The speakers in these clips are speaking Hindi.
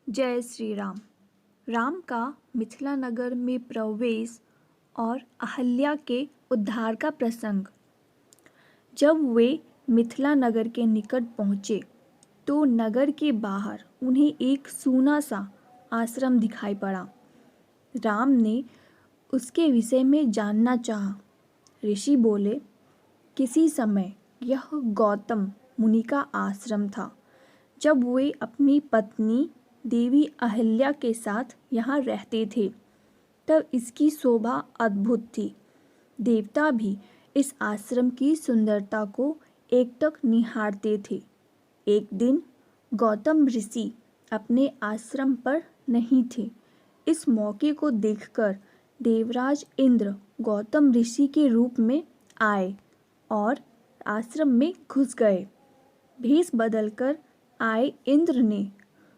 जय श्री राम। राम का मिथिला नगर में प्रवेश और अहल्या के उद्धार का प्रसंग। जब वे मिथिला नगर के निकट पहुँचे तो नगर के बाहर उन्हें एक सूना सा आश्रम दिखाई पड़ा। राम ने उसके विषय में जानना चाहा। ऋषि बोले, किसी समय यह गौतम मुनि का आश्रम था, जब वे अपनी पत्नी देवी अहल्या के साथ यहाँ रहते थे। तब इसकी शोभा अद्भुत थी। देवता भी इस आश्रम की सुंदरता को एकटक निहारते थे। एक दिन गौतम ऋषि अपने आश्रम पर नहीं थे। इस मौके को देखकर देवराज इंद्र गौतम ऋषि के रूप में आए और आश्रम में घुस गए। भेष बदलकर आए इंद्र ने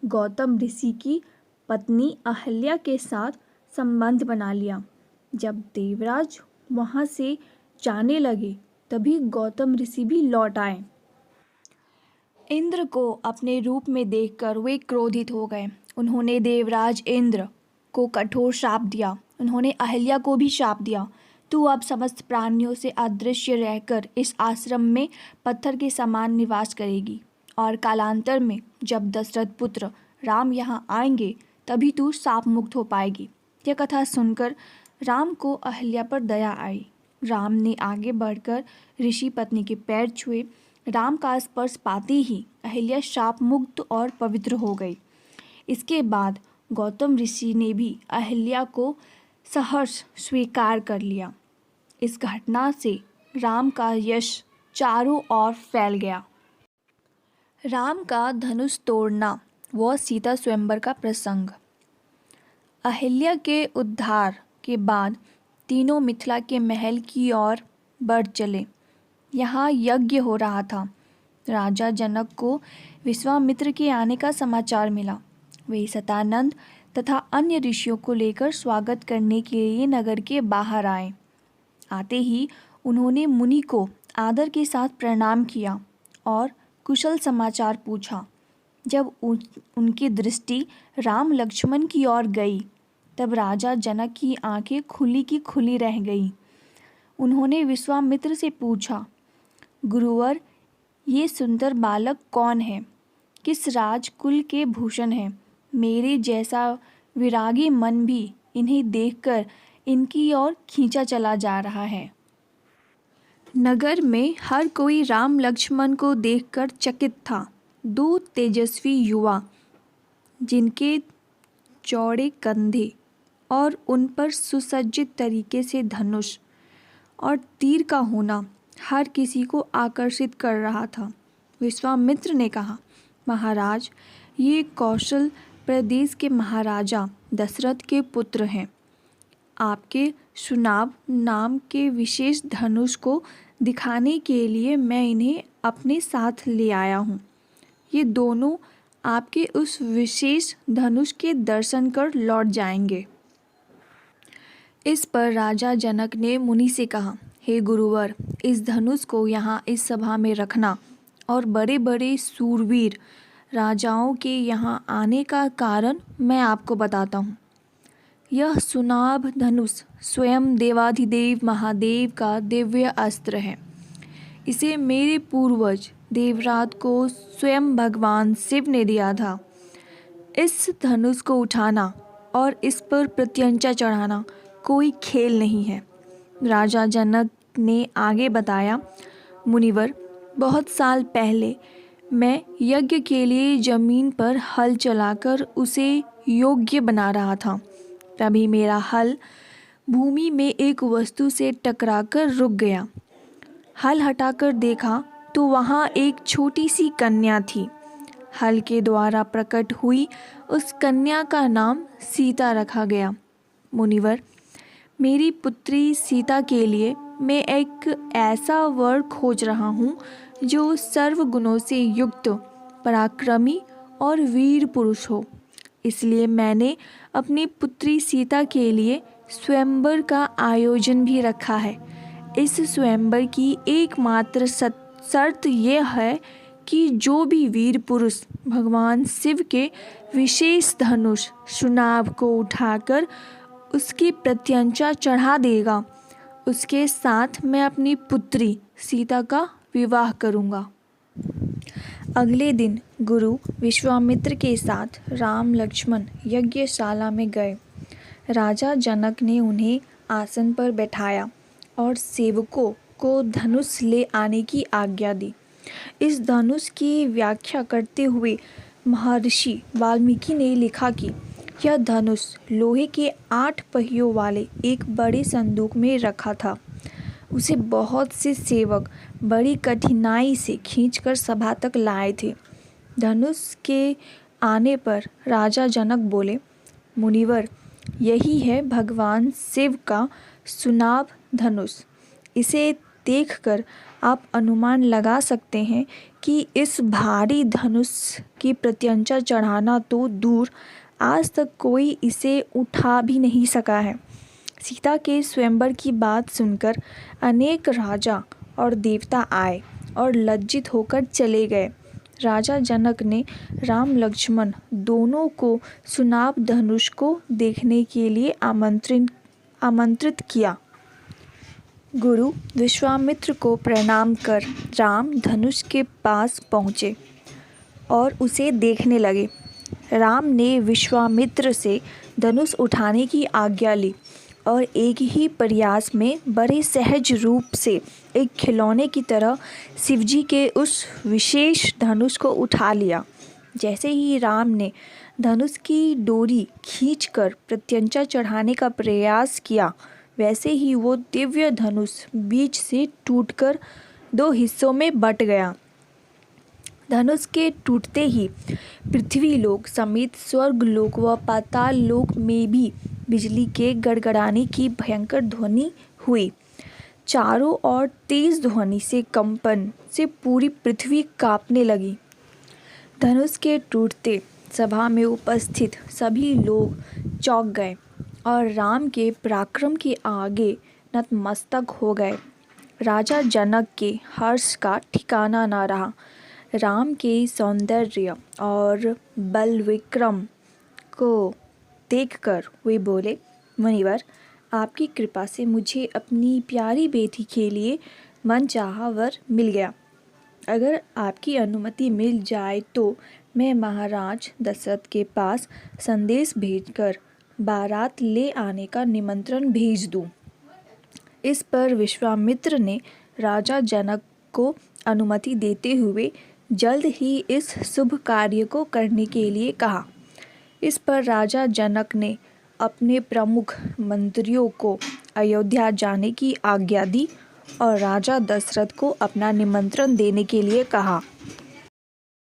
गौतम ऋषि की पत्नी अहल्या के साथ संबंध बना लिया। जब देवराज वहां से जाने लगे तभी गौतम ऋषि भी लौट आए। इंद्र को अपने रूप में देखकर वे क्रोधित हो गए। उन्होंने देवराज इंद्र को कठोर श्राप दिया। उन्होंने अहल्या को भी श्राप दिया, तू अब समस्त प्राणियों से अदृश्य रहकर इस आश्रम में पत्थर के समान निवास करेगी और कालांतर में जब दशरथ पुत्र राम यहाँ आएंगे तभी तू शाप मुक्त हो पाएगी। यह कथा सुनकर राम को अहल्या पर दया आई। राम ने आगे बढ़कर ऋषि पत्नी के पैर छुए। राम का स्पर्श पाते ही अहल्या शाप मुक्त और पवित्र हो गई। इसके बाद गौतम ऋषि ने भी अहल्या को सहर्ष स्वीकार कर लिया। इस घटना से राम का यश चारों ओर फैल गया। राम का धनुष तोड़ना व सीता स्वयंवर का प्रसंग। अहल्या के उद्धार के बाद तीनों मिथिला के महल की ओर बढ़ चले। यहाँ यज्ञ हो रहा था। राजा जनक को विश्वामित्र के आने का समाचार मिला। वे सतानंद तथा अन्य ऋषियों को लेकर स्वागत करने के लिए नगर के बाहर आए। आते ही उन्होंने मुनि को आदर के साथ प्रणाम किया और कुशल समाचार पूछा। जब उनकी दृष्टि राम लक्ष्मण की ओर गई तब राजा जनक की आंखें खुली की खुली रह गईं। उन्होंने विश्वामित्र से पूछा, गुरुवर, ये सुंदर बालक कौन है? किस राजकुल के भूषण हैं? मेरे जैसा विरागी मन भी इन्हें देखकर इनकी ओर खींचा चला जा रहा है। नगर में हर कोई राम लक्ष्मण को देखकर चकित था। दो तेजस्वी युवा, जिनके चौड़े कंधे और उन पर सुसज्जित तरीके से धनुष और तीर का होना हर किसी को आकर्षित कर रहा था। विश्वामित्र ने कहा, महाराज, ये कौशल प्रदेश के महाराजा दशरथ के पुत्र हैं। आपके सुनाभ नाम के विशेष धनुष को दिखाने के लिए मैं इन्हें अपने साथ ले आया हूँ। ये दोनों आपके उस विशेष धनुष के दर्शन कर लौट जाएंगे। इस पर राजा जनक ने मुनि से कहा, हे गुरुवर, इस धनुष को यहाँ इस सभा में रखना और बड़े बड़े सूरवीर राजाओं के यहाँ आने का कारण मैं आपको बताता हूँ। यह सुनाभ धनुष स्वयं देवाधिदेव महादेव का दिव्य अस्त्र है। इसे मेरे पूर्वज देवरात को स्वयं भगवान शिव ने दिया था। इस धनुष को उठाना और इस पर प्रत्यंचा चढ़ाना कोई खेल नहीं है। राजा जनक ने आगे बताया, मुनिवर, बहुत साल पहले मैं यज्ञ के लिए जमीन पर हल चलाकर उसे योग्य बना रहा था। तभी मेरा हल भूमि में एक वस्तु से टकराकर रुक गया। हल हटाकर देखा तो वहाँ एक छोटी सी कन्या थी। हल के द्वारा प्रकट हुई उस कन्या का नाम सीता रखा गया। मुनिवर, मेरी पुत्री सीता के लिए मैं एक ऐसा वर खोज रहा हूँ जो सर्व गुणों से युक्त, पराक्रमी और वीर पुरुष हो। इसलिए मैंने अपनी पुत्री सीता के लिए स्वयंवर का आयोजन भी रखा है। इस स्वयंवर की एकमात्र शर्त यह है कि जो भी वीर पुरुष भगवान शिव के विशेष धनुष सुनाभ को उठाकर उसकी प्रत्यंचा चढ़ा देगा। उसके साथ मैं अपनी पुत्री सीता का विवाह करूँगा। अगले दिन गुरु विश्वामित्र के साथ राम लक्ष्मण यज्ञशाला में गए। राजा जनक ने उन्हें आसन पर बैठाया और सेवकों को धनुष ले आने की आज्ञा दी। इस धनुष की व्याख्या करते हुए महर्षि वाल्मीकि ने लिखा कि यह धनुष लोहे के 8 पहियों वाले एक बड़े संदूक में रखा था। उसे बहुत से सेवक बड़ी कठिनाई से खींचकर सभा तक लाए थे। धनुष के आने पर राजा जनक बोले, मुनिवर, यही है भगवान शिव का सुनाभ धनुष। इसे देखकर आप अनुमान लगा सकते हैं कि इस भारी धनुष की प्रत्यंचा चढ़ाना तो दूर, आज तक कोई इसे उठा भी नहीं सका है। सीता के स्वयंवर की बात सुनकर अनेक राजा और देवता आए और लज्जित होकर चले गए। राजा जनक ने राम लक्ष्मण दोनों को सुनाभ धनुष को देखने के लिए आमंत्रित किया। गुरु विश्वामित्र को प्रणाम कर राम धनुष के पास पहुँचे और उसे देखने लगे। राम ने विश्वामित्र से धनुष उठाने की आज्ञा ली और एक ही प्रयास में बड़े सहज रूप से एक खिलौने की तरह शिवजी के उस विशेष धनुष को उठा लिया। जैसे ही राम ने धनुष की डोरी खींचकर प्रत्यंचा चढ़ाने का प्रयास किया, वैसे ही वो दिव्य धनुष बीच से टूटकर 2 हिस्सों में बट गया। धनुष के टूटते ही पृथ्वी लोक समेत स्वर्ग लोक व पाताल लोक में भी बिजली के गड़गड़ाने की भयंकर ध्वनि हुई। चारों ओर तेज ध्वनि से कंपन से पूरी पृथ्वी कांपने लगी। धनुष के टूटते सभा में उपस्थित सभी लोग चौंक गए और राम के पराक्रम के आगे नतमस्तक हो गए। राजा जनक के हर्ष का ठिकाना न रहा। राम के सौंदर्य और बल विक्रम को देखकर वे बोले, मुनिवर, आपकी कृपा से मुझे अपनी प्यारी बेटी के लिए मनचाहा वर मिल गया। अगर आपकी अनुमति मिल जाए तो मैं महाराज दशरथ के पास संदेश भेजकर बारात ले आने का निमंत्रण भेज दूं। इस पर विश्वामित्र ने राजा जनक को अनुमति देते हुए जल्द ही इस शुभ कार्य को करने के लिए कहा। इस पर राजा जनक ने अपने प्रमुख मंत्रियों को अयोध्या जाने की आज्ञा दी और राजा दशरथ को अपना निमंत्रण देने के लिए कहा।